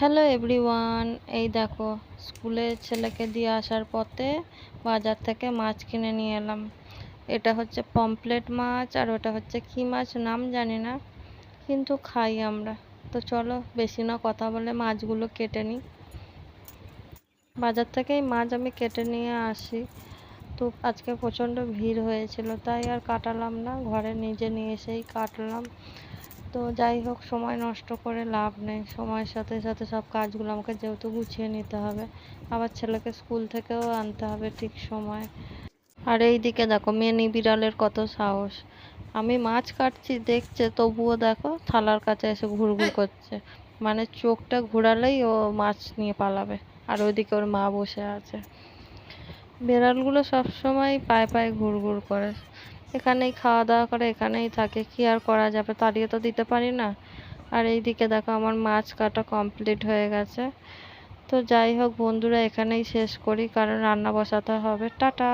Hello everyone, এই দেখো স্কুলে ছেলেকে দিয়ে আসার পথে বাজার থেকে মাছ কিনে নিয়ে এলাম। এটা হচ্ছে পমফ্রেট মাছ আর ওটা হচ্ছে কি মাছ নাম জানি না, কিন্তু খাই আমরা। তো চলো বেশি না কথা বলে মাছগুলো কেটে নিই। বাজার থেকেই মাছ আমি কেটে নিয়ে আসি। তো আজকে প্রচণ্ড ভিড় হয়েছিল তাই আর কাটালাম না, ঘরে নিজে নিয়ে এসেই কাটলাম। তো যাই হোক, সময় নষ্ট করে লাভ নেই, সময়ের সাথে সাথে সব কাজগুলো আমাকে যেহেতু গুছিয়ে নিতে হবে, আবার ছেলেকে স্কুল থেকেও আনতে হবে ঠিক সময়। আর এই দিকে দেখো মিনি বিড়ালের কত সাহস, আমি মাছ কাটছি দেখছে তবুও দেখো থালার কাছে এসে ঘুরঘুর করছে, মানে চোখটা ঘোরালেই ও মাছ নিয়ে পালাবে। আর ওইদিকে ওর মা বসে আছে। বিড়ালগুলো সবসময় পায়ে পায়ে ঘুরঘুর করে, এখানেই খাওয়া দাওয়া করে, এখানেই থাকে, কি আর করা যাবে, তাড়িয়ে তো দিতে পারি না। আর এইদিকে দেখো আমার মাছ কাটা কমপ্লিট হয়ে গেছে। তো যাই হোক বন্ধুরা, এখানেই শেষ করি কারণ রান্না বসাতে হবে। টাটা।